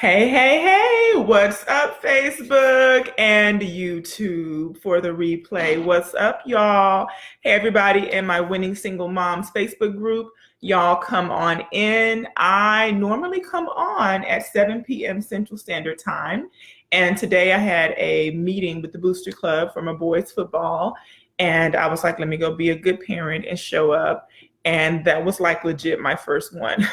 Hey, hey, hey, what's up, Facebook and YouTube for the replay? What's up, y'all? Hey, everybody in my Winning Single Moms Facebook group, y'all come on in. I normally come on at 7 p.m. Central Standard Time. And today I had a meeting with the Booster Club for my boys' football. And I was like, let me go be a good parent and show up. And that was like legit my first one.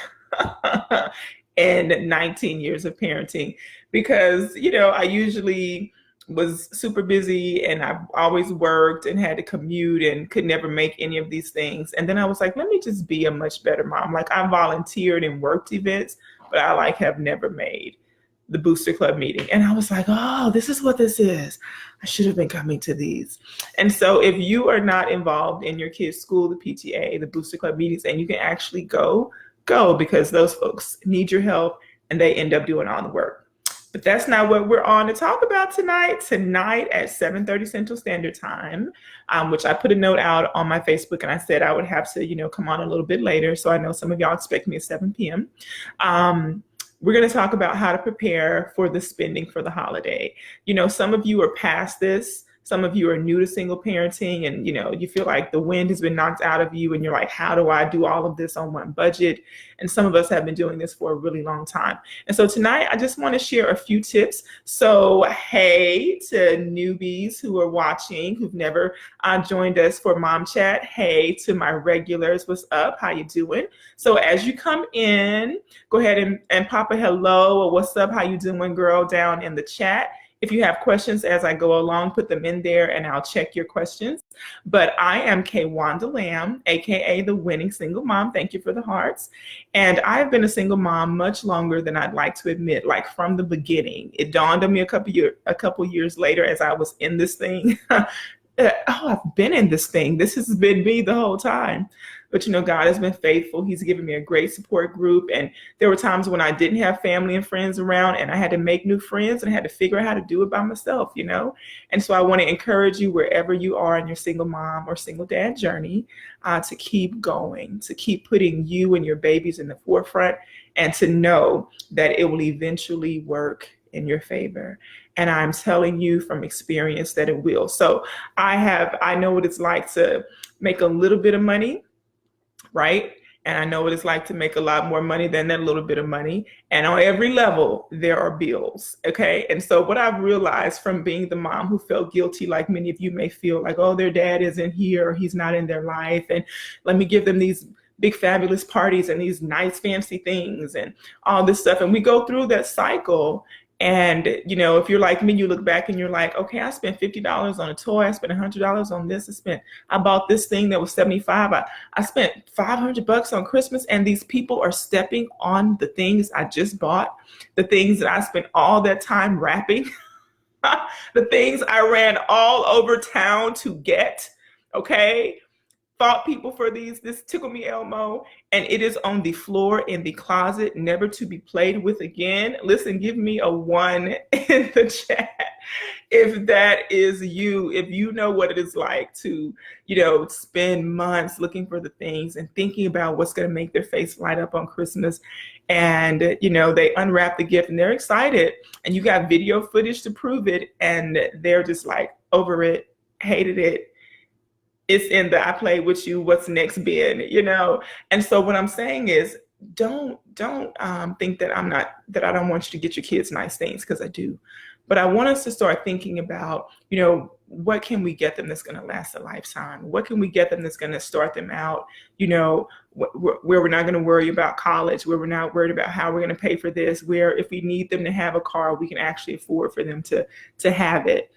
In 19 years of parenting because, I usually was super busy and I've always worked and had to commute and could never make any of these things. And then I was like, let me just be a much better mom. Like I volunteered and worked events, but I have never made the Booster Club meeting. And I was like, oh, this is what this is. I should have been coming to these. And so if you are not involved in your kids' school, the PTA, the Booster Club meetings, and you can actually go because those folks need your help and they end up doing all the work. But that's not what we're on to talk about tonight. Tonight at 7:30 Central Standard Time, which I put a note out on my Facebook and I said I would have to, come on a little bit later. So I know some of y'all expect me at 7 p.m. We're going to talk about how to prepare for the spending for the holiday. Some of you are past this. Some of you are new to single parenting and, you feel like the wind has been knocked out of you and you're like, how do I do all of this on one budget? And some of us have been doing this for a really long time. And so tonight, I just want to share a few tips. So, hey, to newbies who are watching, who've never joined us for Mom Chat. Hey, to my regulars, what's up? How you doing? So as you come in, go ahead and pop a hello or what's up? How you doing, girl, down in the chat. If you have questions as I go along, put them in there and I'll check your questions. But I am Kwanda Lamb, AKA the Winning Single Mom. Thank you for the hearts. And I've been a single mom much longer than I'd like to admit, like from the beginning. It dawned on me a couple years later as I was in this thing. I've been in this thing. This has been me the whole time. But, God has been faithful. He's given me a great support group. And there were times when I didn't have family and friends around and I had to make new friends and I had to figure out how to do it by myself, And so I want to encourage you wherever you are in your single mom or single dad journey to keep going, to keep putting you and your babies in the forefront and to know that it will eventually work in your favor. And I'm telling you from experience that it will. So I know what it's like to make a little bit of money, right? And I know what it's like to make a lot more money than that little bit of money. And on every level, there are bills, okay? And so what I've realized from being the mom who felt guilty, like many of you may feel like, oh, their dad isn't here, or he's not in their life, and let me give them these big fabulous parties and these nice fancy things and all this stuff. And we go through that cycle. And, if you're like me, you look back and you're like, okay, I spent $50 on a toy. I spent $100 on this. I bought this thing that was $75. I spent $500 on Christmas. And these people are stepping on the things I just bought, the things that I spent all that time wrapping, the things I ran all over town to get. Okay. Fought people for this Tickle Me Elmo, and it is on the floor in the closet, never to be played with again. Listen, give me a 1 in the chat if that is you, if you know what it is like to, spend months looking for the things and thinking about what's going to make their face light up on Christmas. And, they unwrap the gift and they're excited and you got video footage to prove it. And they're just like over it, hated it. It's in the I play with you, what's next bin, And so what I'm saying is don't think that I don't want you to get your kids nice things, because I do. But I want us to start thinking about, what can we get them that's going to last a lifetime? What can we get them that's going to start them out, where we're not going to worry about college, where we're not worried about how we're going to pay for this, where if we need them to have a car, we can actually afford for them to have it.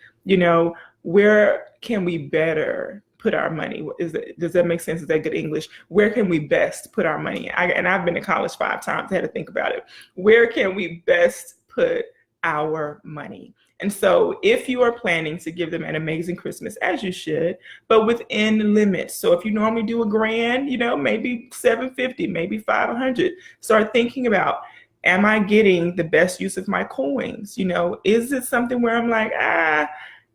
Where can we better put our money? Does that make sense? Is that good English? Where can we best put our money? I've been to college 5 times. I had to think about it. Where can we best put our money? And so if you are planning to give them an amazing Christmas, as you should, but within limits. So if you normally do $1,000, maybe $750, maybe $500. Start thinking about, am I getting the best use of my coins? Is it something where I'm like,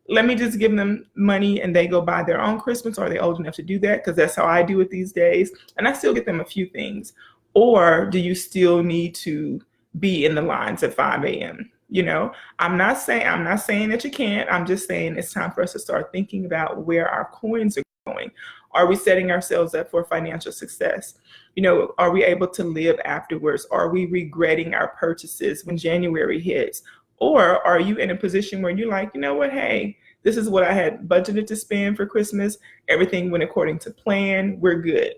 let me just give them money and they go buy their own Christmas? Are they old enough to do that? Because that's how I do it these days. And I still get them a few things. Or do you still need to be in the lines at 5 a.m. I'm not saying that you can't. I'm just saying it's time for us to start thinking about where our coins are going. Are we setting ourselves up for financial success? Are we able to live afterwards? Are we regretting our purchases when January hits? Or are you in a position where you're like, you know what, hey, this is what I had budgeted to spend for Christmas. Everything went according to plan. We're good.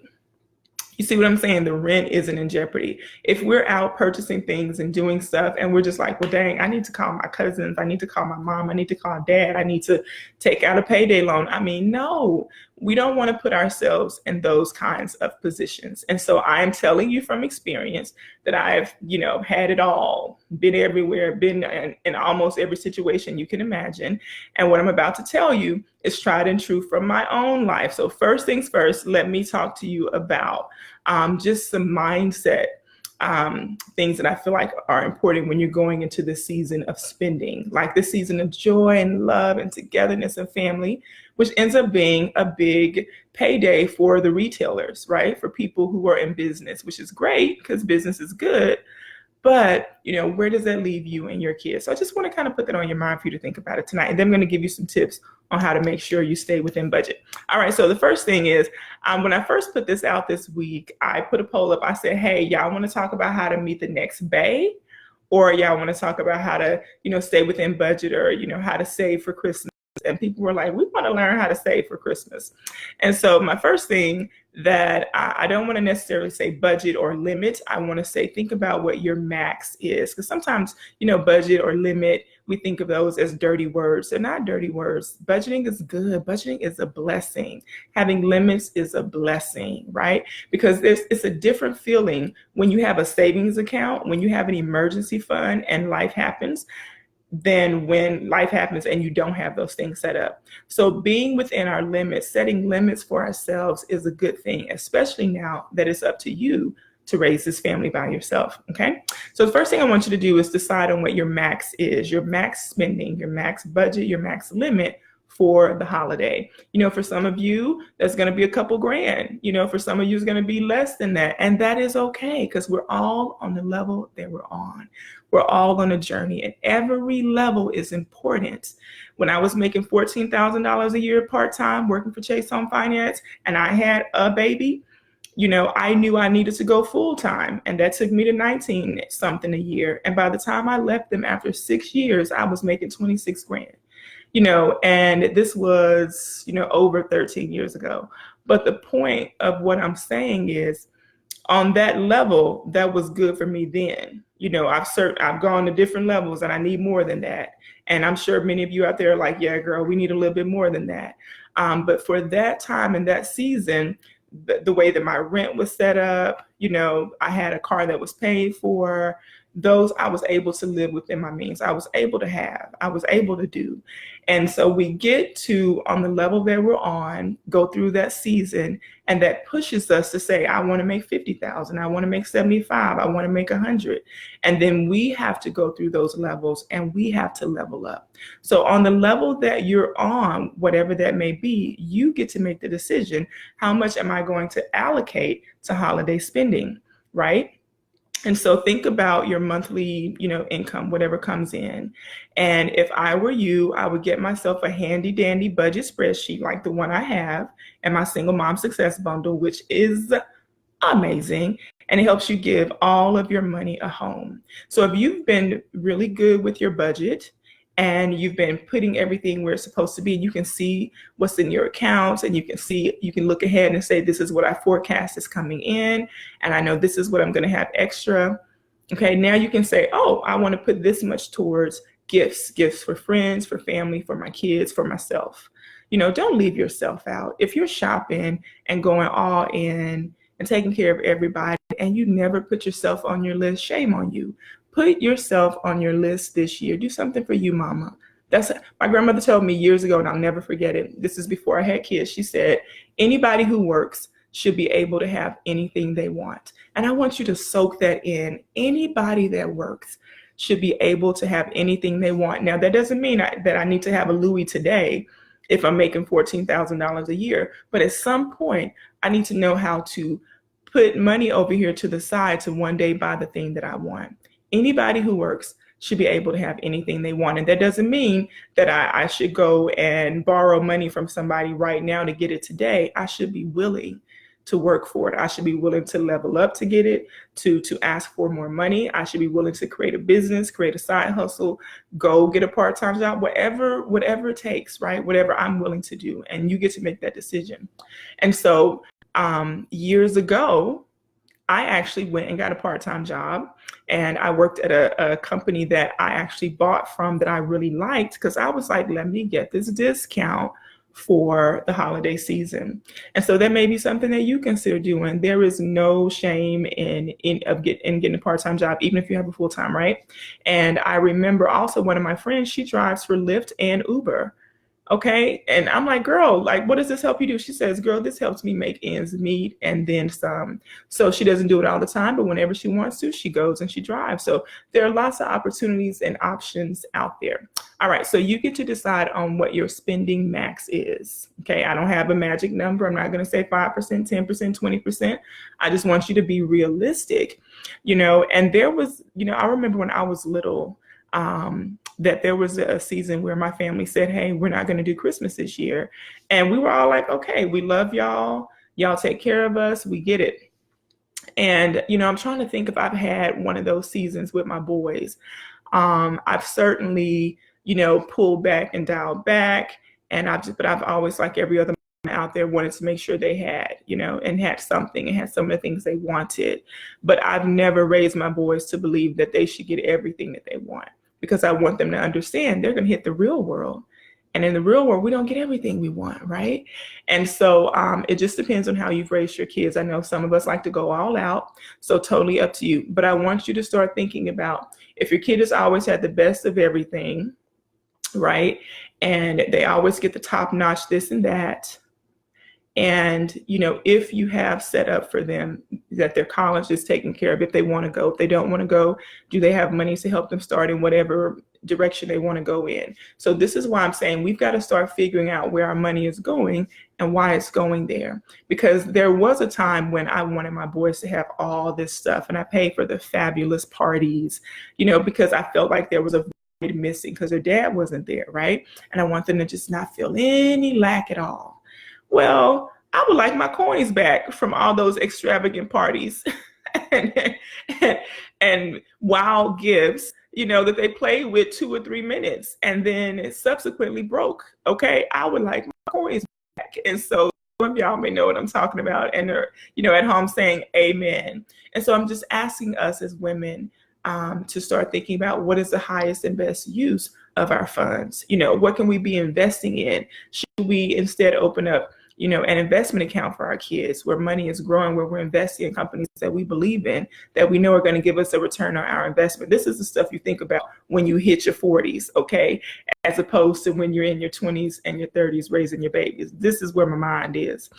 You see what I'm saying? The rent isn't in jeopardy. If we're out purchasing things and doing stuff and we're just like, well, dang, I need to call my cousins. I need to call my mom. I need to call dad. I need to take out a payday loan. I mean, no, we don't want to put ourselves in those kinds of positions. And so I am telling you from experience that I've, had it all, been everywhere, been in almost every situation you can imagine. And what I'm about to tell you is tried and true from my own life. So first things first, let me talk to you about just some mindset things that I feel like are important when you're going into the season of spending, like the season of joy and love and togetherness and family, which ends up being a big payday for the retailers, right? For people who are in business, which is great because business is good. But, where does that leave you and your kids? So I just want to kind of put that on your mind for you to think about it tonight. And then I'm going to give you some tips on how to make sure you stay within budget. All right. So the first thing is when I first put this out this week, I put a poll up. I said, hey, y'all want to talk about how to meet the next bay? Or y'all want to talk about how to, stay within budget or, how to save for Christmas? And people were like, we want to learn how to save for Christmas. And so my first thing that I don't want to necessarily say budget or limit. I want to say, think about what your max is. Because sometimes, budget or limit, we think of those as dirty words. They're not dirty words. Budgeting is good. Budgeting is a blessing. Having limits is a blessing, right? Because it's a different feeling when you have a savings account, when you have an emergency fund and life happens, than when life happens and you don't have those things set up. So being within our limits, setting limits for ourselves is a good thing, especially now that it's up to you to raise this family by yourself, okay? So the first thing I want you to do is decide on what your max is, your max spending, your max budget, your max limit for the holiday. For some of you, that's going to be a couple grand. For some of you, it's going to be less than that. And that is okay because we're all on the level that we're on. We're all on a journey and every level is important. When I was making $14,000 a year part-time working for Chase Home Finance and I had a baby, I knew I needed to go full-time and that took me to 19 something a year. And by the time I left them after 6 years, I was making 26 grand. And this was, over 13 years ago. But the point of what I'm saying is on that level, that was good for me then. I've gone to different levels and I need more than that. And I'm sure many of you out there are like, yeah, girl, we need a little bit more than that. But for that time and that season, the way that my rent was set up, I had a car that was paid for. Those I was able to live within my means. I was able to do. And so we get to, on the level that we're on, go through that season, and that pushes us to say, I want to make 50,000, I want to make 75, I want to make 100. And then we have to go through those levels and we have to level up. So on the level that you're on, whatever that may be, you get to make the decision, how much am I going to allocate to holiday spending, right? And so think about your monthly, income, whatever comes in. And if I were you, I would get myself a handy dandy budget spreadsheet like the one I have and my single mom success bundle, which is amazing. And it helps you give all of your money a home. So if you've been really good with your budget and you've been putting everything where it's supposed to be, you can see what's in your accounts and you can look ahead and say, this is what I forecast is coming in. And I know this is what I'm going to have extra. Okay, now you can say, oh, I want to put this much towards gifts for friends, for family, for my kids, for myself. Don't leave yourself out. If you're shopping and going all in and taking care of everybody and you never put yourself on your list, shame on you. Put yourself on your list this year. Do something for you, mama. That's my grandmother told me years ago, and I'll never forget it. This is before I had kids. She said, anybody who works should be able to have anything they want. And I want you to soak that in. Anybody that works should be able to have anything they want. Now, that doesn't mean that I need to have a Louis today if I'm making $14,000 a year. But at some point, I need to know how to put money over here to the side to one day buy the thing that I want. Anybody who works should be able to have anything they want. And that doesn't mean that I should go and borrow money from somebody right now to get it today. I should be willing to work for it. I should be willing to level up to get it, to ask for more money. I should be willing to create a business, create a side hustle, go get a part-time job, whatever it takes, right? Whatever I'm willing to do. And you get to make that decision. And so years ago, I actually went and got a part-time job, and I worked at a company that I actually bought from that I really liked, because I was like, let me get this discount for the holiday season. And so that may be something that you consider doing. There is no shame in getting a part-time job, even if you have a full-time, right? And I remember also one of my friends, she drives for Lyft and Uber. Okay. And I'm like, girl, like, what does this help you do? She says, girl, this helps me make ends meet and then some. So she doesn't do it all the time, but whenever she wants to, she goes and she drives. So there are lots of opportunities and options out there. All right. So you get to decide on what your spending max is. Okay. I don't have a magic number. I'm not going to say 5%, 10%, 20%. I just want you to be realistic, and there was, I remember when I was little, that there was a season where my family said, hey, we're not going to do Christmas this year. And we were all like, okay, we love y'all. Y'all take care of us. We get it. And, I'm trying to think if I've had one of those seasons with my boys. I've certainly, pulled back and dialed back. But I've always, like every other mom out there, wanted to make sure they had, and had something and had some of the things they wanted. But I've never raised my boys to believe that they should get everything that they want, because I want them to understand they're going to hit the real world. And in the real world, we don't get everything we want, right? And so it just depends on how you've raised your kids. I know some of us like to go all out, so totally up to you. But I want you to start thinking about, if your kid has always had the best of everything, right? And they always get the top notch this and that. And, if you have set up for them that their college is taken care of, if they want to go, if they don't want to go, do they have money to help them start in whatever direction they want to go in? So this is why I'm saying we've got to start figuring out where our money is going and why it's going there. Because there was a time when I wanted my boys to have all this stuff, and I paid for the fabulous parties, because I felt like there was a void missing because their dad wasn't there, right? And I want them to just not feel any lack at all. Well, I would like my coins back from all those extravagant parties and wild gifts, that they played with 2 or 3 minutes and then subsequently broke. Okay, I would like my coins back. And so some of y'all may know what I'm talking about and are, at home saying amen. And so I'm just asking us as women to start thinking about what is the highest and best use of our funds. What can we be investing in? Should we instead open up an investment account for our kids where money is growing, where we're investing in companies that we believe in, that we know are going to give us a return on our investment? This is the stuff you think about when you hit your 40s, okay? As opposed to when you're in your 20s and your 30s raising your babies. This is where my mind is.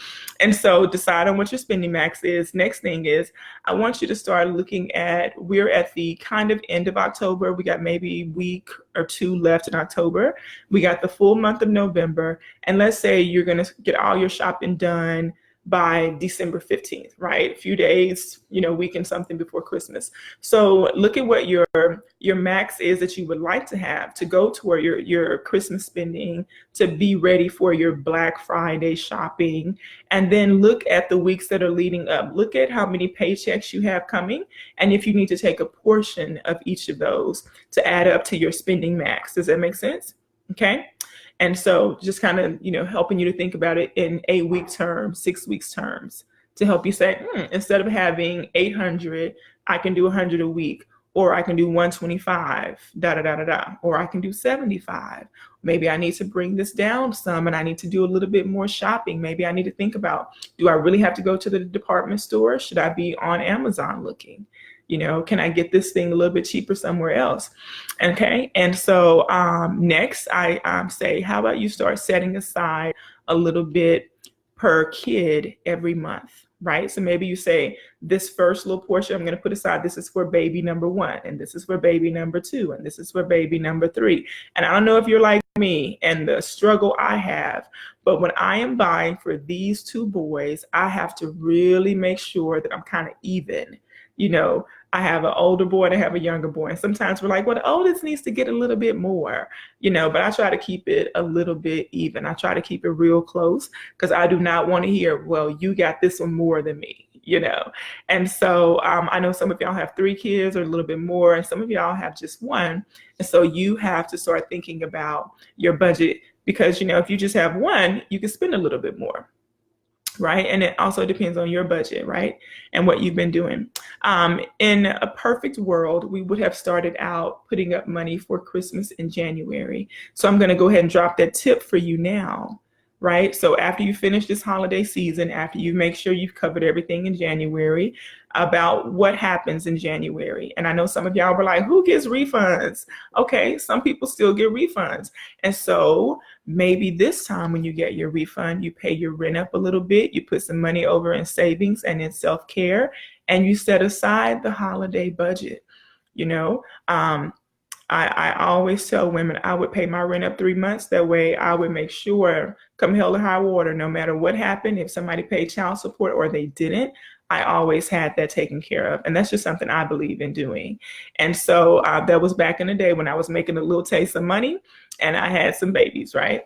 And so decide on what your spending max is. Next thing is, I want you to start looking at, we're at the kind of end of October. We got maybe a week or 2 left in October. We got the full month of November. And let's say you're going to get all your shopping done by December 15th, right? A few days, week and something before Christmas. So look at what your max is that you would like to have to go toward your Christmas spending, to be ready for your Black Friday shopping. And then look at the weeks that are leading up. Look at how many paychecks you have coming, and if you need to take a portion of each of those to add up to your spending max. Does that make sense? Okay. And so just kind of, helping you to think about it in 8-week terms, 6 weeks terms, to help you say, instead of having 800, I can do 100 a week, or I can do 125, or I can do 75. Maybe I need to bring this down some and I need to do a little bit more shopping. Maybe I need to think about, do I really have to go to the department store? Should I be on Amazon looking? Can I get this thing a little bit cheaper somewhere else? Okay. And so next I say, how about you start setting aside a little bit per kid every month, right? So maybe you say, this first little portion I'm going to put aside, this is for baby number 1, and this is for baby number 2, and this is for baby number 3. And I don't know if you're like me and the struggle I have, but when I am buying for these 2 boys, I have to really make sure that I'm kind of even. I have an older boy and I have a younger boy. And sometimes we're like, well, the oldest needs to get a little bit more, but I try to keep it a little bit even. I try to keep it real close because I do not want to hear, well, you got this one more than me. And so I know some of y'all have 3 kids or a little bit more, and some of y'all have just one. And so you have to start thinking about your budget because, if you just have one, you can spend a little bit more. Right. And it also depends on your budget, right? And what you've been doing. In a perfect world, we would have started out putting up money for Christmas in January. So I'm going to go ahead and drop that tip for you now. Right. So after you finish this holiday season, after you make sure you've covered everything in January, about what happens in January. And I know some of y'all were like, who gets refunds? Okay, some people still get refunds. And so maybe this time when you get your refund, you pay your rent up a little bit, you put some money over in savings and in self-care, and you set aside the holiday budget. I always tell women I would pay my rent up 3 months. That way I would make sure, come hell or high water, no matter what happened, if somebody paid child support or they didn't, I always had that taken care of. And that's just something I believe in doing. And so that was back in the day when I was making a little taste of money and I had some babies, right?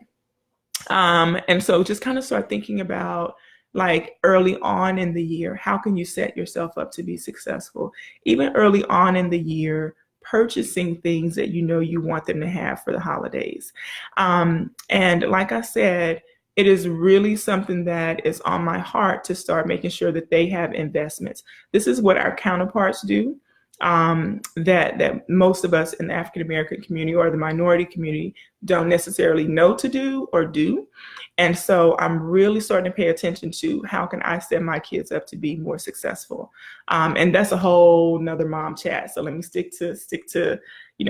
And so just kind of start thinking about, like, early on in the year, how can you set yourself up to be successful? Even early on in the year, purchasing things that you want them to have for the holidays. And like I said, it is really something that is on my heart to start making sure that they have investments. This is what our counterparts do, that most of us in the African American community or the minority community don't necessarily know to do or do. And so I'm really starting to pay attention to how can I set my kids up to be more successful. And that's a whole nother mom chat. So let me stick to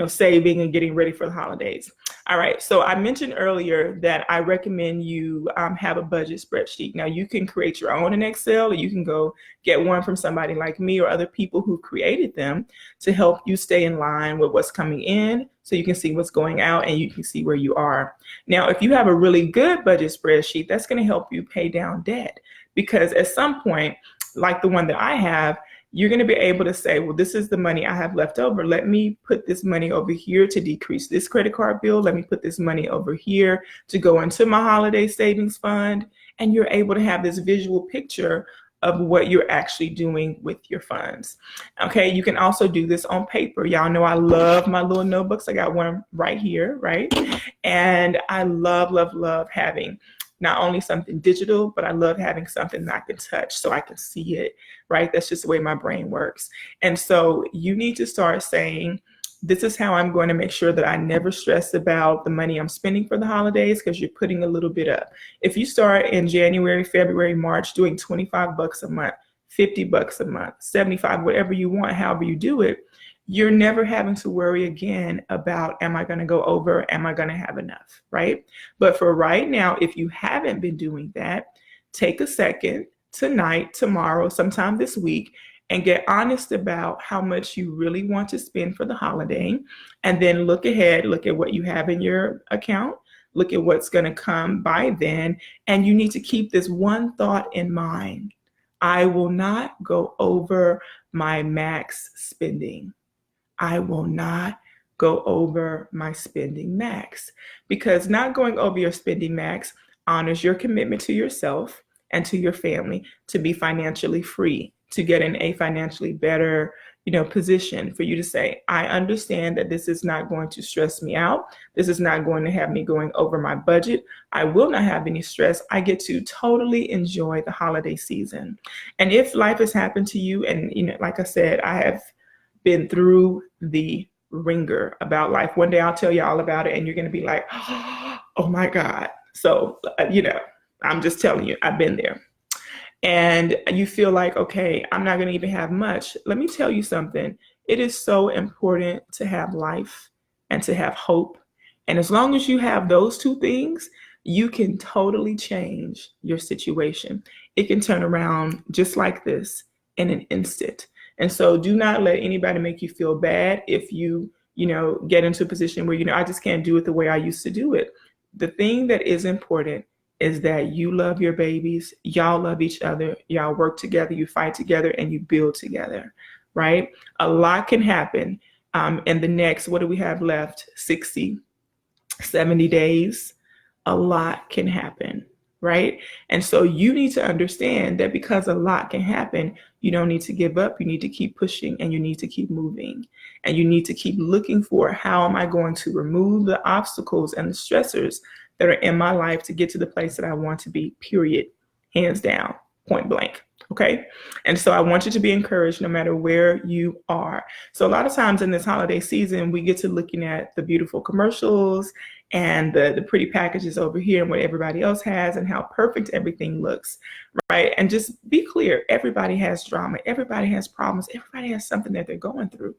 saving and getting ready for the holidays. All right. So I mentioned earlier that I recommend you have a budget spreadsheet. Now you can create your own in Excel, or you can go get one from somebody like me or other people who created them to help you stay in line with what's coming in, so you can see what's going out and you can see where you are. Now, if you have a really good budget spreadsheet, that's going to help you pay down debt, because at some point, like the one that I have, you're going to be able to say, well, this is the money I have left over. Let me put this money over here to decrease this credit card bill. Let me put this money over here to go into my holiday savings fund. And you're able to have this visual picture of what you're actually doing with your funds. Okay, you can also do this on paper. Y'all know I love my little notebooks. I got one right here, right? And I love, love, love having not only something digital, but I love having something that I can touch so I can see it, right? That's just the way my brain works. And so you need to start saying, this is how I'm going to make sure that I never stress about the money I'm spending for the holidays, because you're putting a little bit up. If you start in January, February, March doing $25 a month, $50 a month, 75, whatever you want, however you do it, you're never having to worry again about, am I going to go over? Am I going to have enough, right? But for right now, if you haven't been doing that, take a second tonight, tomorrow, sometime this week, and get honest about how much you really want to spend for the holiday. And then look ahead, look at what you have in your account, look at what's going to come by then. And you need to keep this one thought in mind: I will not go over my max spending. I will not go over my spending max, because not going over your spending max honors your commitment to yourself and to your family to be financially free, to get in a financially better, position, for you to say, I understand that this is not going to stress me out. This is not going to have me going over my budget. I will not have any stress. I get to totally enjoy the holiday season. And if life has happened to you, and, like I said, I have been through the ringer about life. One day I'll tell you all about it and you're going to be like, oh my God. So, I'm just telling you, I've been there. And you feel like, okay, I'm not going to even have much. Let me tell you something. It is so important to have life and to have hope. And as long as you have those two things, you can totally change your situation. It can turn around just like this in an instant. And so do not let anybody make you feel bad if you, get into a position where, I just can't do it the way I used to do it. The thing that is important is that you love your babies, y'all love each other, y'all work together, you fight together, and you build together. right? A lot can happen in the next, what do we have left? 60, 70 days. A lot can happen, right? And so you need to understand that because a lot can happen, you don't need to give up. You need to keep pushing and you need to keep moving. And you need to keep looking for, how am I going to remove the obstacles and the stressors that are in my life to get to the place that I want to be, period, hands down, point blank. Okay. And so I want you to be encouraged no matter where you are. So a lot of times in this holiday season, we get to looking at the beautiful commercials and the pretty packages over here and what everybody else has and how perfect everything looks, right? And just be clear, everybody has drama, everybody has problems, everybody has something that they're going through,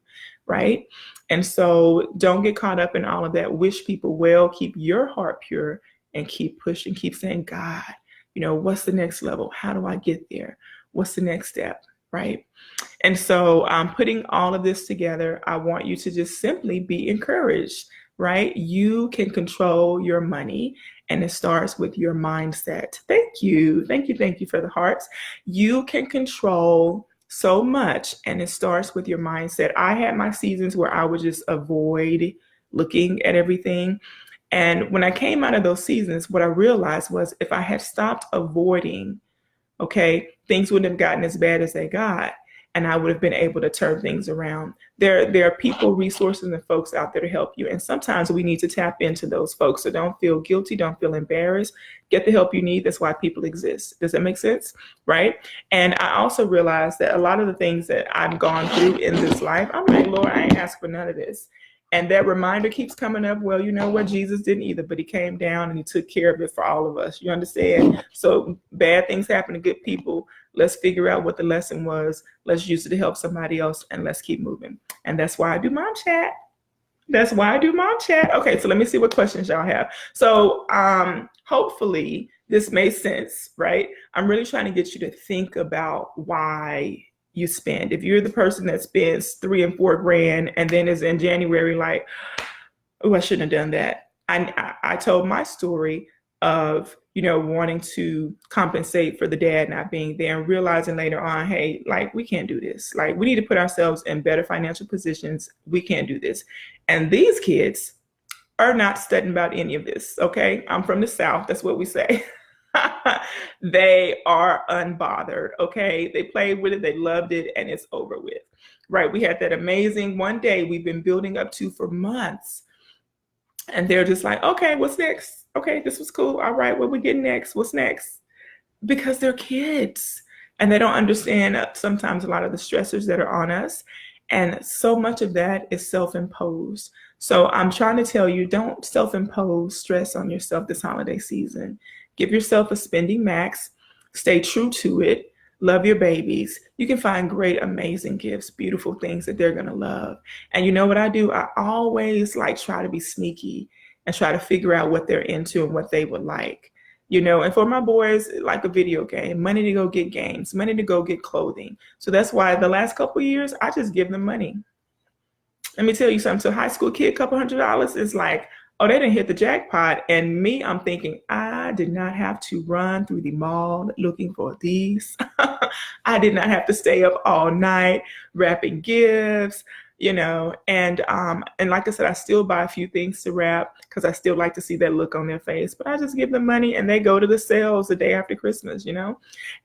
right? And so don't get caught up in all of that. Wish people well, keep your heart pure, and keep pushing, keep saying, God, what's the next level? How do I get there? What's the next step, right? And so putting all of this together, I want you to just simply be encouraged, right? You can control your money, and it starts with your mindset. Thank you. Thank you. Thank you for the hearts. You can control so much, and it starts with your mindset. I had my seasons where I would just avoid looking at everything. And when I came out of those seasons, what I realized was, if I had stopped avoiding, okay, things wouldn't have gotten as bad as they got, and I would have been able to turn things around. There are people, resources, and folks out there to help you. And sometimes we need to tap into those folks. So don't feel guilty. Don't feel embarrassed. Get the help you need. That's why people exist. Does that make sense? Right? And I also realized that a lot of the things that I've gone through in this life, I'm like, Lord, I ain't asked for none of this. And that reminder keeps coming up. Well, you know what? Jesus didn't either, but he came down and he took care of it for all of us. You understand? So bad things happen to good people. Let's figure out what the lesson was. Let's use it to help somebody else, and let's keep moving. And that's why I do Mom Chat. That's why I do Mom Chat. Okay, so let me see what questions y'all have. So hopefully this makes sense, right? I'm really trying to get you to think about why you spend. If you're the person that spends $3,000 and $4,000 and then is in January like, oh, I shouldn't have done that. I told my story of, wanting to compensate for the dad not being there and realizing later on, hey, like, we can't do this. Like, we need to put ourselves in better financial positions. We can't do this. And these kids are not studying about any of this. Okay. I'm from the South. That's what we say. They are unbothered. Okay. They played with it. They loved it, and it's over with. Right. We had that amazing one day we've been building up to for months. And they're just like, okay, what's next? Okay, this was cool. All right, what we get next? What's next? Because they're kids and they don't understand sometimes a lot of the stressors that are on us. And so much of that is self-imposed. So I'm trying to tell you, don't self-impose stress on yourself this holiday season. Give yourself a spending max. Stay true to it. Love your babies. You can find great, amazing gifts, beautiful things that they're going to love. And you know what I do? I always try to be sneaky and try to figure out what they're into and what they would like. And for my boys, like a video game, money to go get games, money to go get clothing. So that's why the last couple of years, I just give them money. Let me tell you something. So a high school kid, $200 is like, oh, they didn't hit the jackpot. And me, I'm thinking, I did not have to run through the mall looking for these. I did not have to stay up all night wrapping gifts, and like I said, I still buy a few things to wrap because I still like to see that look on their face. But I just give them money and they go to the sales the day after Christmas,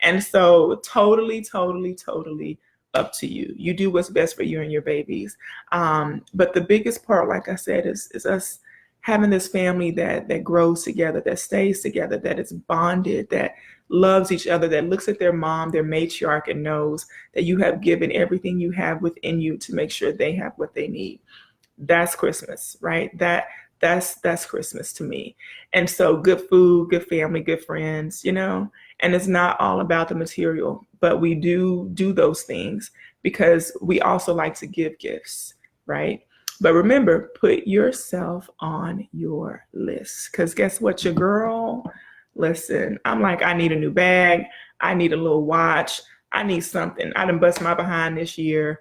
And so totally, totally, totally up to you. You do what's best for you and your babies. But the biggest part, like I said, is us having this family that grows together, that stays together, that is bonded, that loves each other, that looks at their mom, their matriarch, and knows that you have given everything you have within you to make sure they have what they need. That's Christmas, right? That's Christmas to me. And so good food, good family, good friends, and it's not all about the material, but we do those things because we also like to give gifts, right? But remember, put yourself on your list, because guess what, your girl, listen, I'm like, I need a new bag. I need a little watch. I need something. I done bust my behind this year.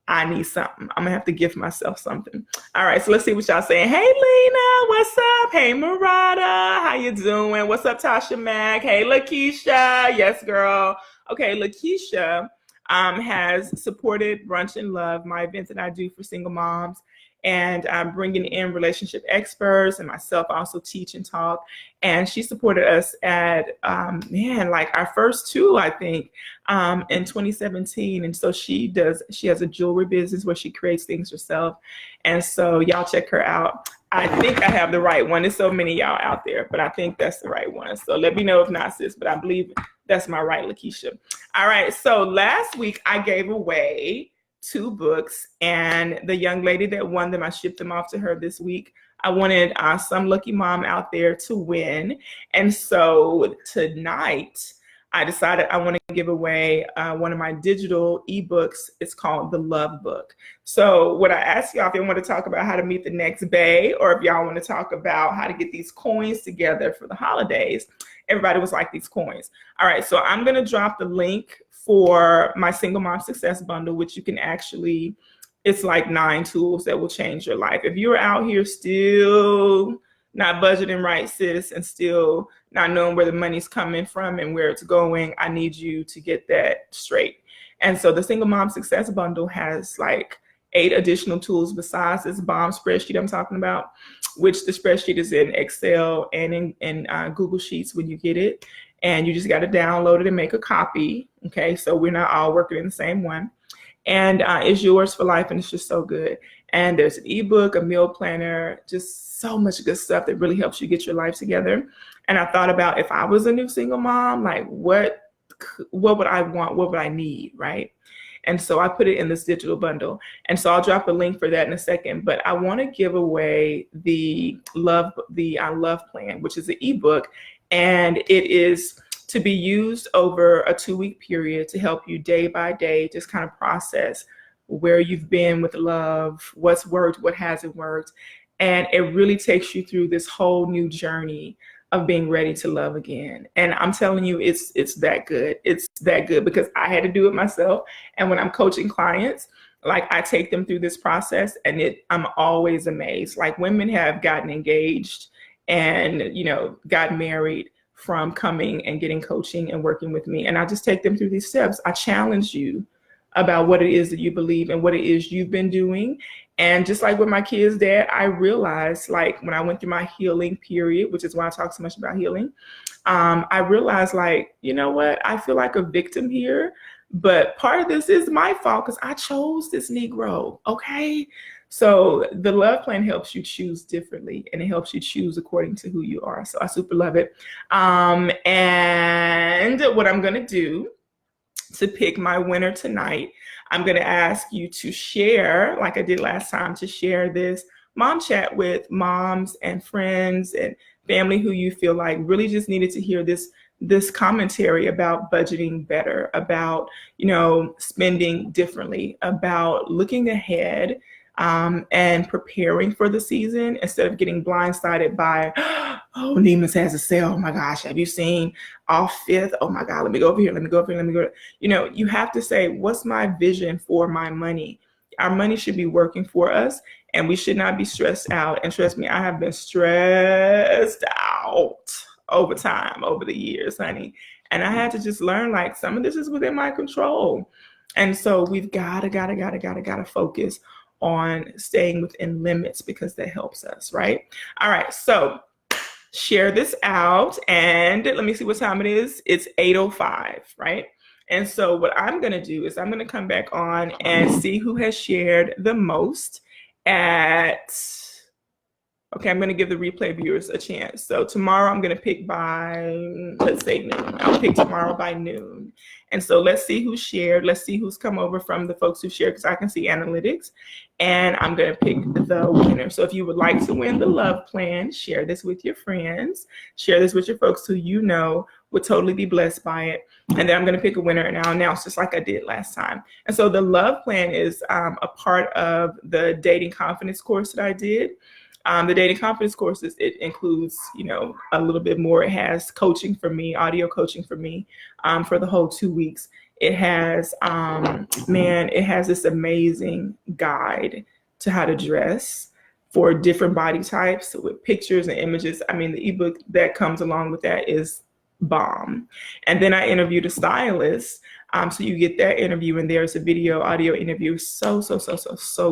I need something. I'm gonna have to gift myself something. All right, so let's see what y'all saying. Hey, Lena, what's up? Hey, Murata, how you doing? What's up, Tasha Mack? Hey, Lakeisha. Yes, girl. Okay, Lakeisha has supported Brunch and Love, my event that I do for single moms. And I'm bringing in relationship experts, and myself also teach and talk. And she supported us at, like our first two, I think, in 2017. And so she has a jewelry business where she creates things herself. And so y'all check her out. I think I have the right one. There's so many y'all out there, but I think that's the right one. So let me know if not, sis, but I believe that's my right, Lakeisha. All right, so last week I gave away 2 books, and the young lady that won them, I shipped them off to her this week. I wanted some lucky mom out there to win. And so tonight, I decided I want to give away one of my digital ebooks. It's called The Love Book. So what I asked y'all, if you want to talk about how to meet the next bae, or if y'all want to talk about how to get these coins together for the holidays, everybody was like, these coins. All right, so I'm going to drop the link for my Single Mom Success Bundle, which you can actually, it's like 9 tools that will change your life. If you're out here still not budgeting right, sis, and still not knowing where the money's coming from and where it's going, I need you to get that straight. And so the Single Mom Success Bundle has like 8 additional tools besides this bomb spreadsheet I'm talking about, which the spreadsheet is in Excel and in Google Sheets when you get it. And you just got to download it and make a copy. Okay, so we're not all working in the same one. And it's yours for life, and it's just so good. And there's an ebook, a meal planner, just so much good stuff that really helps you get your life together. And I thought about, if I was a new single mom, like what would I want? What would I need, right? And so I put it in this digital bundle. And so I'll drop a link for that in a second. But I want to give away the Love Plan, which is an ebook. And it is to be used over a 2-week period to help you day by day just kind of process where you've been with love, what's worked, what hasn't worked. And it really takes you through this whole new journey of being ready to love again. And I'm telling you, it's that good. It's that good because I had to do it myself. And when I'm coaching clients, like I take them through this process, and I'm always amazed. Like women have gotten engaged and, got married from coming and getting coaching and working with me. And I just take them through these steps. I challenge you about what it is that you believe and what it is you've been doing. And just like with my kids' dad, I realized, like when I went through my healing period, which is why I talk so much about healing, I realized, like, you know what? I feel like a victim here, but part of this is my fault because I chose this Negro, okay? So the Love Plan helps you choose differently, and it helps you choose according to who you are. So I super love it. And what I'm going to do to pick my winner tonight, I'm going to ask you to share, like I did last time, to share this mom chat with moms and friends and family who you feel like really just needed to hear this commentary about budgeting better, about, spending differently, about looking ahead and preparing for the season instead of getting blindsided by, oh, Neiman's has a sale. Oh my gosh, have you seen off 5th? Oh my God, let me go over here. Let me go over here. Let me go. You have to say, what's my vision for my money? Our money should be working for us, and we should not be stressed out. And trust me, I have been stressed out over time, over the years, honey. And I had to just learn, like, some of this is within my control. And so we've gotta focus on staying within limits because that helps us, right? All right, so share this out, and let me see what time it is. It's 8:05, right? And so what I'm gonna do is I'm gonna come back on and see who has shared the most okay, I'm gonna give the replay viewers a chance. So tomorrow I'm gonna pick by, let's say noon. I'll pick tomorrow by noon. And so let's see who shared. Let's see who's come over from the folks who shared, because I can see analytics. And I'm gonna pick the winner. So if you would like to win the Love Plan, share this with your friends. Share this with your folks who you know would totally be blessed by it. And then I'm gonna pick a winner, and I'll announce just like I did last time. And so the Love Plan is a part of the Dating Confidence course that I did. The Dating Confidence courses, it includes, a little bit more. It has coaching for me, audio coaching for me, for the whole 2 weeks. It has, it has this amazing guide to how to dress for different body types with pictures and images. I mean, the ebook that comes along with that is bomb. And then I interviewed a stylist So you get that interview, and there's a video, audio interview. So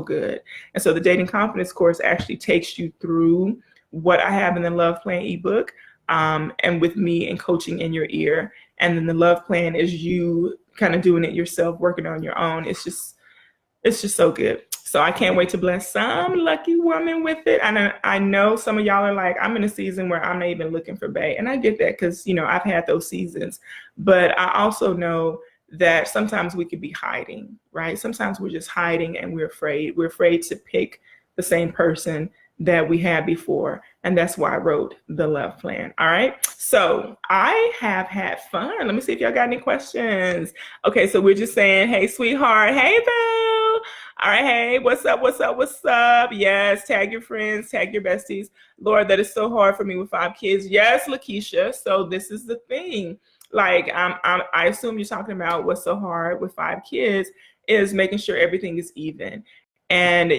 good. And so the Dating Confidence course actually takes you through what I have in the Love Plan ebook, and with me and coaching in your ear. And then the Love Plan is you kind of doing it yourself, working on your own. It's just so good. So I can't wait to bless some lucky woman with it. And I know some of y'all are like, I'm in a season where I'm not even looking for bae. And I get that because, I've had those seasons. But I also know that sometimes we could be hiding, right? Sometimes we're just hiding and we're afraid. We're afraid to pick the same person that we had before. And that's why I wrote the Love Plan. All right. So I have had fun. Let me see if y'all got any questions. Okay. So we're just saying, hey, sweetheart. Hey, boo. All right. Hey, what's up? What's up? What's up? Yes. Tag your friends, tag your besties. Lord, that is so hard for me with 5 kids. Yes, Lakeisha. So this is the thing. Like, I assume you're talking about what's so hard with 5 kids is making sure everything is even. And,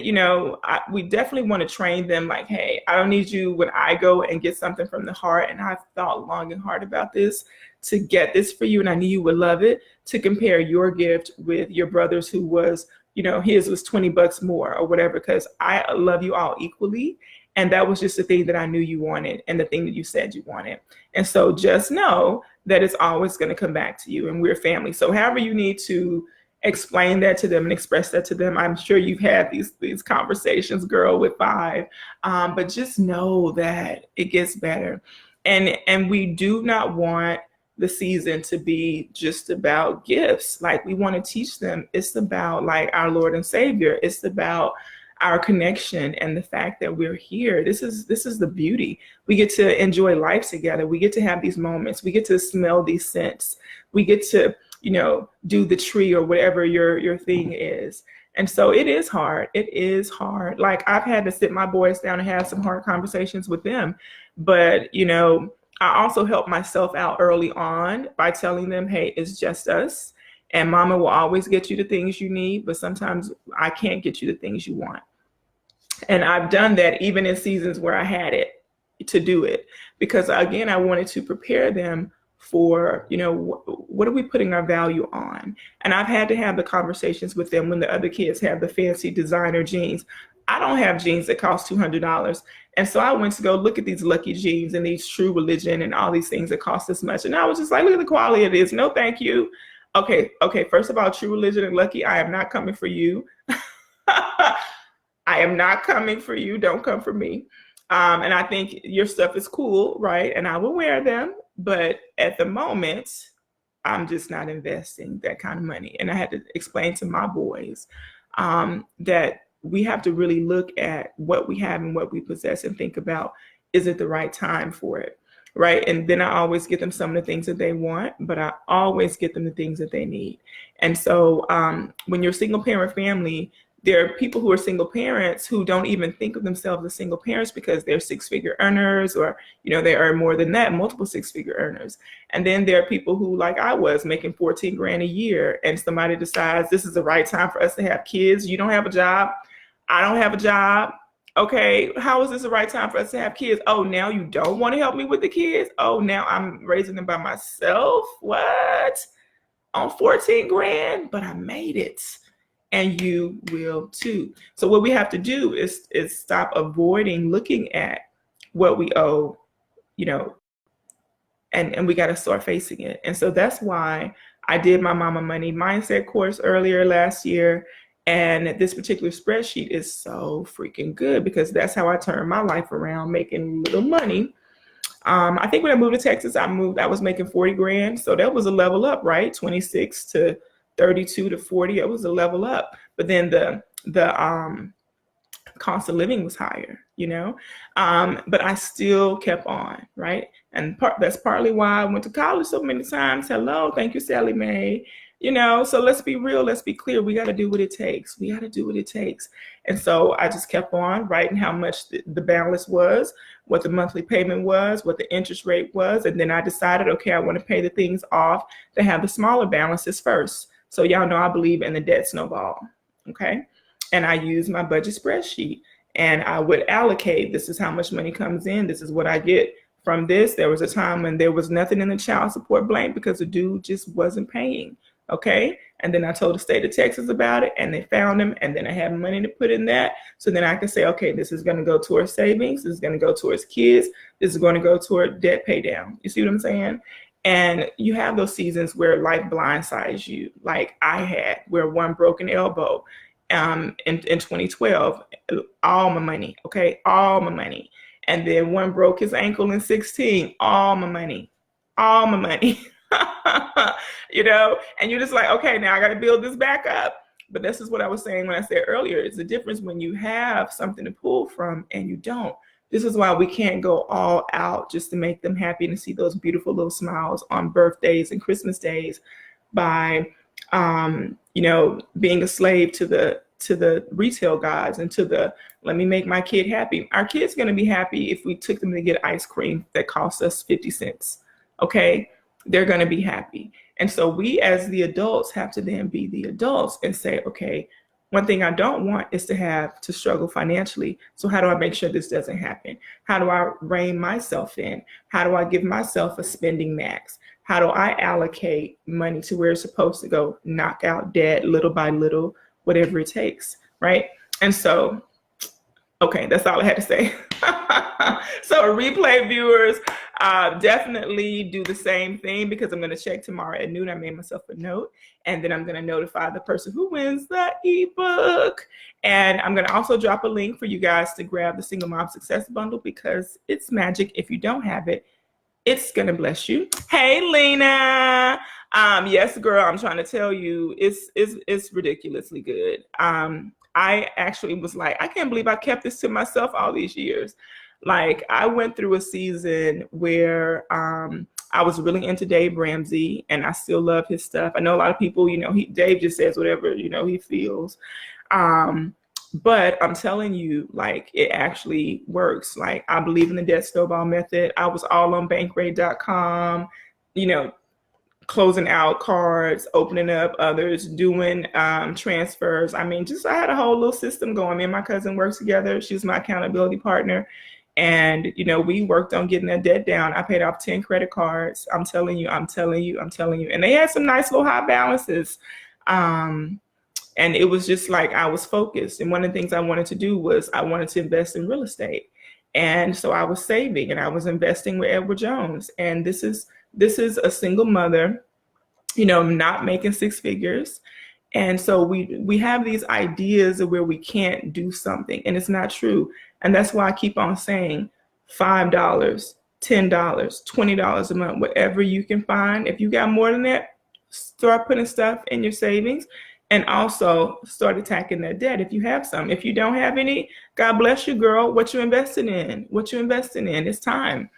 we definitely want to train them like, hey, I don't need you when I go and get something from the heart. And I've thought long and hard about this to get this for you. And I knew you would love it, to compare your gift with your brother's, who was, his was $20 more or whatever, because I love you all equally. And that was just the thing that I knew you wanted and the thing that you said you wanted. And so just know that it's always going to come back to you, and we're family. So however you need to explain that to them and express that to them. I'm sure you've had these conversations, girl, with 5, but just know that it gets better. And we do not want the season to be just about gifts. Like, we want to teach them it's about like our Lord and Savior. It's about our connection and the fact that we're here. This is the beauty. We get to enjoy life together. We get to have these moments. We get to smell these scents. We get to, do the tree or whatever your thing is. And so it is hard. It is hard. Like, I've had to sit my boys down and have some hard conversations with them. But, I also help myself out early on by telling them, hey, it's just us. And mama will always get you the things you need, but sometimes I can't get you the things you want. And I've done that even in seasons where I had it to do it, because again, I wanted to prepare them for, what are we putting our value on? And I've had to have the conversations with them when the other kids have the fancy designer jeans. I don't have jeans that cost $200. And so I went to go look at these Lucky jeans and these True Religion and all these things that cost this much. And I was just like, look at the quality of this. No, thank you. Okay. First of all, True Religion and Lucky, I am not coming for you. I am not coming for you. Don't come for me. And I think your stuff is cool, right? And I will wear them. But at the moment, I'm just not investing that kind of money. And I had to explain to my boys that we have to really look at what we have and what we possess and think about, is it the right time for it, right? And then I always get them some of the things that they want, but I always get them the things that they need. And so when you're a single parent family, there are people who are single parents who don't even think of themselves as single parents because they're 6-figure earners, or, they earn more than that, multiple 6-figure earners. And then there are people who, like I was, making $14,000 a year, and somebody decides this is the right time for us to have kids. You don't have a job. I don't have a job. Okay, how is this the right time for us to have kids? Oh, now you don't want to help me with the kids? Oh, now I'm raising them by myself? What? On $14,000? But I made it. And you will too. So what we have to do is stop avoiding looking at what we owe, and we got to start facing it. And so that's why I did my Mama Money Mindset course earlier last year. And this particular spreadsheet is so freaking good, because that's how I turned my life around, making little money. I think when I moved to Texas, I was making $40,000. So that was a level up, right? 26 to 32 to 40, it was a level up. But then the cost of living was higher, but I still kept on, right? And that's partly why I went to college so many times. Hello, thank you, Sally Mae. So let's be real, let's be clear. We got to do what it takes. We got to do what it takes. And so I just kept on writing how much the balance was, what the monthly payment was, what the interest rate was. And then I decided, okay, I want to pay the things off that have the smaller balances first. So y'all know I believe in the debt snowball, okay? And I use my budget spreadsheet, and I would allocate, this is how much money comes in, this is what I get from this. There was a time when there was nothing in the child support blank because the dude just wasn't paying. Okay. And then I told the state of Texas about it, and they found him. And then I have money to put in that. So then I can say, okay, this is going to go towards savings. This is going to go towards kids. This is going to go toward debt pay down. You see what I'm saying? And you have those seasons where life blindsides you, like I had, where one broken elbow in 2012, all my money, okay, all my money. And then one broke his ankle in 16, all my money, all my money. You know, and you're just like, okay, now I got to build this back up. But this is what I was saying when I said earlier, it's the difference when you have something to pull from and you don't. This is why we can't go all out just to make them happy and to see those beautiful little smiles on birthdays and Christmas days by, you know, being a slave to the retail guys and to the let me make my kid happy. Our kid's going to be happy if we took them to get ice cream that costs us 50 cents. Okay, they're going to be happy. And so we as the adults have to then be the adults and say, okay, one thing I don't want is to have to struggle financially. So how do I make sure this doesn't happen? How do I rein myself in? How do I give myself a spending max? How do I allocate money to where it's supposed to go? Knock out debt little by little, whatever it takes, right? And so, okay, that's all I had to say. So replay viewers, definitely do the same thing, because I'm going to check tomorrow at noon. I made myself a note, and then I'm going to notify the person who wins the ebook. And I'm going to also drop a link for you guys to grab the Single Mom Success Bundle, because it's magic. If you don't have it, it's going to bless you. Hey, Lena. Yes, girl, I'm trying to tell you, it's ridiculously good. I actually was like, I can't believe I kept this to myself all these years. Like, I went through a season where I was really into Dave Ramsey, and I still love his stuff. I know a lot of people, you know, Dave just says whatever, you know, he feels. But I'm telling you, like, it actually works. Like, I believe in the debt snowball method. I was all on Bankrate.com, you know, closing out cards, opening up others, doing transfers. I mean, I had a whole little system going. Me and my cousin worked together. She was my accountability partner. And, you know, we worked on getting that debt down. I paid off 10 credit cards. I'm telling you. And they had some nice little high balances. And it was just like I was focused. And one of the things I wanted to do was I wanted to invest in real estate. And so I was saving and I was investing with Edward Jones. And this is a single mother, you know, not making six figures. And so we have these ideas of where we can't do something, and it's not true. And that's why I keep on saying $5, $10, $20 a month, whatever you can find. If you got more than that, start putting stuff in your savings, and also start attacking that debt if you have some. If you don't have any, God bless you, girl. What you investing in? It's time,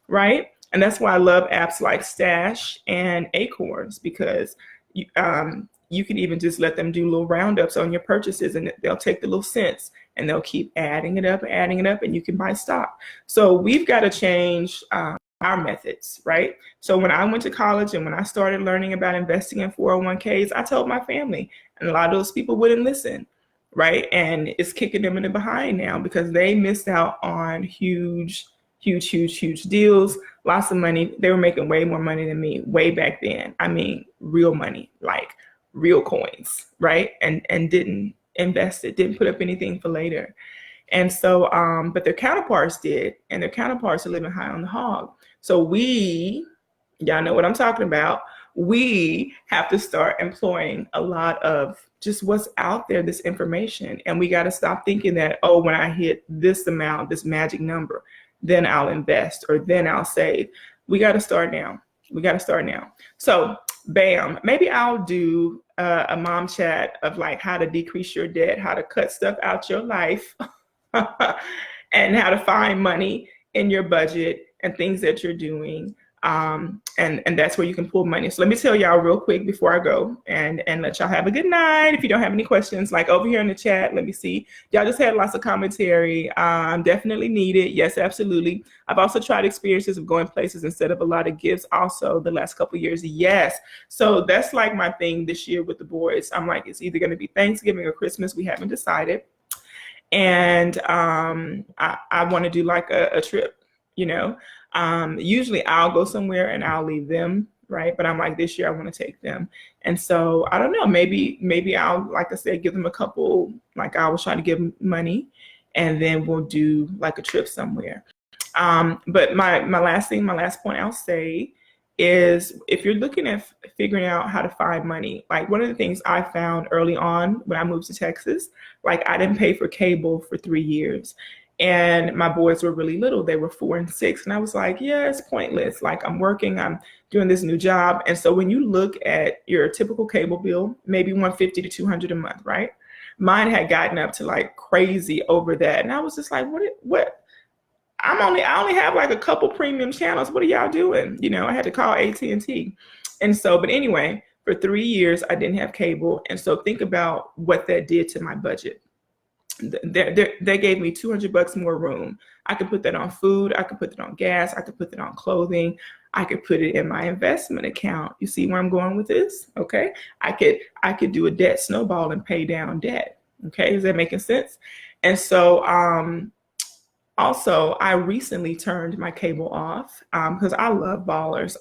right? And that's why I love apps like Stash and Acorns, because you can even just let them do little roundups on your purchases, and they'll take the little cents and they'll keep adding it up, and you can buy stock. So we've got to change our methods, right? So when I went to college and when I started learning about investing in 401ks, I told my family, and a lot of those people wouldn't listen, right? And it's kicking them in the behind now because they missed out on huge deals, lots of money. They were making way more money than me way back then. I mean, real money, like real coins, right? And didn't invest it, didn't put up anything for later. And so, but their counterparts did, and their counterparts are living high on the hog. So y'all know what I'm talking about. We have to start employing a lot of just what's out there, this information. And we got to stop thinking that, oh, when I hit this amount, this magic number, then I'll invest or then I'll save. We got to start now. So bam, maybe I'll do a mom chat of like how to decrease your debt, how to cut stuff out your life, and how to find money in your budget and things that you're doing. And that's where you can pull money. So let me tell y'all real quick before I go and let y'all have a good night. If you don't have any questions, like over here in the chat, let me see. Y'all just had lots of commentary. Definitely needed. Yes, absolutely. I've also tried experiences of going places instead of a lot of gifts also the last couple of years. Yes. So that's like my thing this year with the boys. I'm like, it's either going to be Thanksgiving or Christmas. We haven't decided. And I want to do like a trip, you know. Usually I'll go somewhere and I'll leave them right? But I'm like, this year I want to take them. And so I don't know, maybe I'll, like I said, give them a couple, like I was trying to give them money, and then we'll do like a trip somewhere. But my last point I'll say is, if you're looking at figuring out how to find money, like one of the things I found early on when I moved to Texas, like I didn't pay for cable for 3 years. And my boys were really little. They were 4 and 6. And I was like, yeah, it's pointless. Like I'm working, I'm doing this new job. And so when you look at your typical cable bill, maybe 150 to 200 a month, right? Mine had gotten up to like crazy over that. And I was just like, what? I only have like a couple premium channels. What are y'all doing? You know, I had to call AT&T. And so, but anyway, for 3 years, I didn't have cable. And so think about what that did to my budget. They gave me $200 more room. I could put that on food. I could put it on gas. I could put it on clothing. I could put it in my investment account. You see where I'm going with this? Okay. I could do a debt snowball and pay down debt. Okay. Is that making sense? And so, also, I recently turned my cable off because I love Ballers.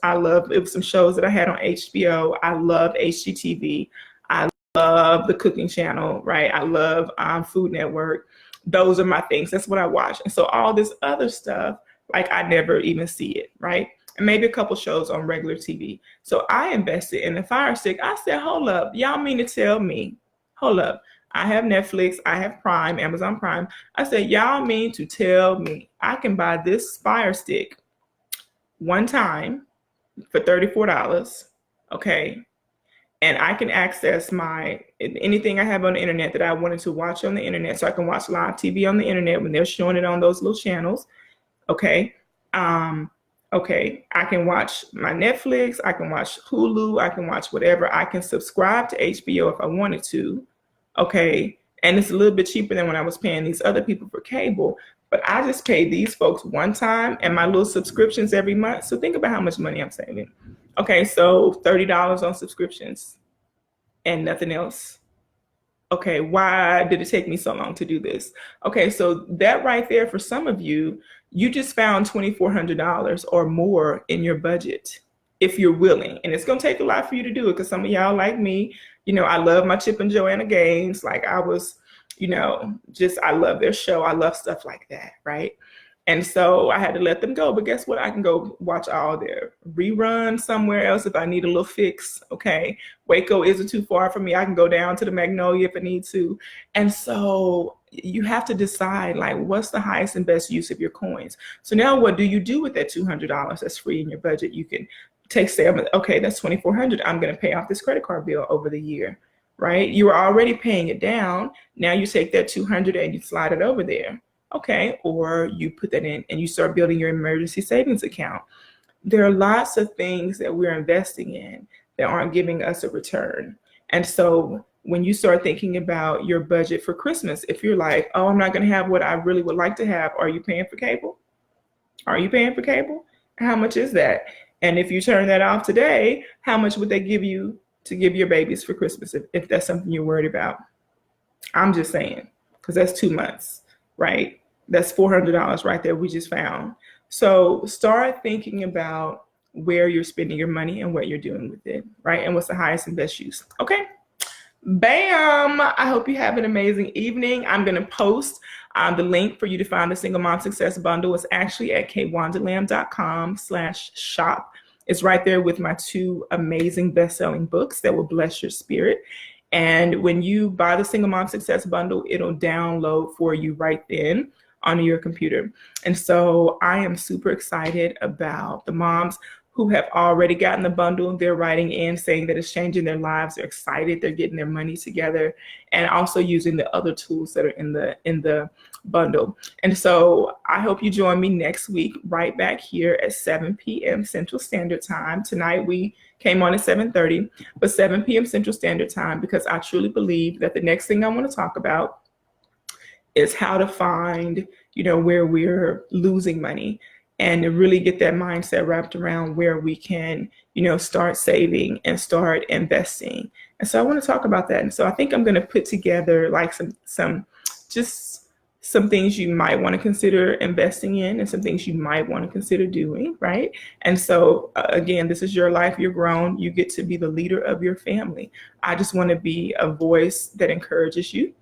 It was some shows that I had on HBO. I love HGTV. I love the Cooking Channel, right? I love Food Network. Those are my things. That's what I watch. And so all this other stuff, like I never even see it, right? And maybe a couple shows on regular TV. So I invested in the Fire Stick. I said, hold up, y'all mean to tell me, hold up, I have Netflix, I have Prime, Amazon Prime. I said, y'all mean to tell me I can buy this Fire Stick one time for $34, okay? And I can access anything I have on the internet that I wanted to watch on the internet. So I can watch live TV on the internet when they're showing it on those little channels, okay? Okay, I can watch my Netflix, I can watch Hulu, I can watch whatever. I can subscribe to HBO if I wanted to. Okay, and it's a little bit cheaper than when I was paying these other people for cable, but I just paid these folks one time and my little subscriptions every month. So think about how much money I'm saving. Okay, so $30 on subscriptions and nothing else. Okay, why did it take me so long to do this? Okay, so that right there, for some of you, you just found $2,400 or more in your budget, if you're willing. And it's going to take a lot for you to do it, because some of y'all, like me, you know, I love my Chip and Joanna Gaines. Like I was, you know, I love their show. I love stuff like that, right? And so I had to let them go. But guess what? I can go watch all their reruns somewhere else if I need a little fix, okay? Waco isn't too far from me. I can go down to the Magnolia if I need to. And so you have to decide, like, what's the highest and best use of your coins? So now what do you do with that $200 that's free in your budget? You can say, okay, that's $2,400. I'm going to pay off this credit card bill over the year, right? You were already paying it down. Now you take that $200 and you slide it over there. Okay, or you put that in and you start building your emergency savings account. There are lots of things that we're investing in that aren't giving us a return. And so when you start thinking about your budget for Christmas, if you're like, oh, I'm not going to have what I really would like to have, are you paying for cable? Are you paying for cable? How much is that? And if you turn that off today, how much would they give you to give your babies for Christmas if that's something you're worried about? I'm just saying, because that's 2 months. Right? That's $400 right there we just found. So start thinking about where you're spending your money and what you're doing with it, right? And what's the highest and best use. Okay. Bam. I hope you have an amazing evening. I'm going to post the link for you to find the Single Mom Success Bundle. It's actually at kwandalam.com/shop. It's right there with my 2 amazing best-selling books that will bless your spirit. And when you buy the Single Mom Success Bundle, it'll download for you right then on your computer. And so I am super excited about the moms who have already gotten the bundle. They're writing in saying that it's changing their lives. They're excited. They're getting their money together and also using the other tools that are in the bundle. And so I hope you join me next week right back here at 7 p.m. Central Standard Time. Tonight we came on at 7:30, but 7 p.m. Central Standard Time, because I truly believe that the next thing I want to talk about is how to find, where we're losing money and to really get that mindset wrapped around where we can, start saving and start investing. And so I want to talk about that. And so I think I'm going to put together like some just some things you might want to consider investing in and some things you might want to consider doing, right? And so, again, this is your life. You're grown. You get to be the leader of your family. I just want to be a voice that encourages you.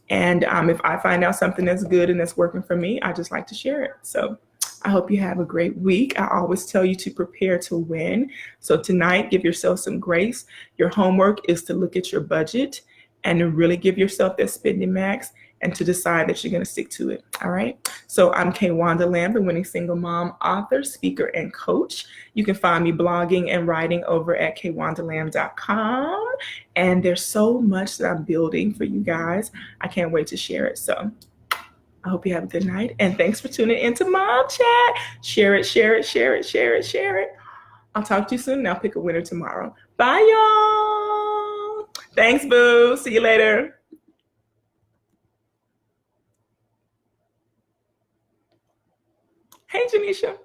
And if I find out something that's good and that's working for me, I just like to share it. So I hope you have a great week. I always tell you to prepare to win. So tonight, give yourself some grace. Your homework is to look at your budget and to really give yourself that spending max and to decide that you're going to stick to it. All right. So I'm Kwanda Lamb, the winning single mom, author, speaker, and coach. You can find me blogging and writing over at kwandalamb.com. And there's so much that I'm building for you guys. I can't wait to share it. So I hope you have a good night. And thanks for tuning into Mom Chat. Share it, share it, share it, share it, share it. I'll talk to you soon and I'll pick a winner tomorrow. Bye, y'all. Thanks, boo. See you later. Hey, Janisha.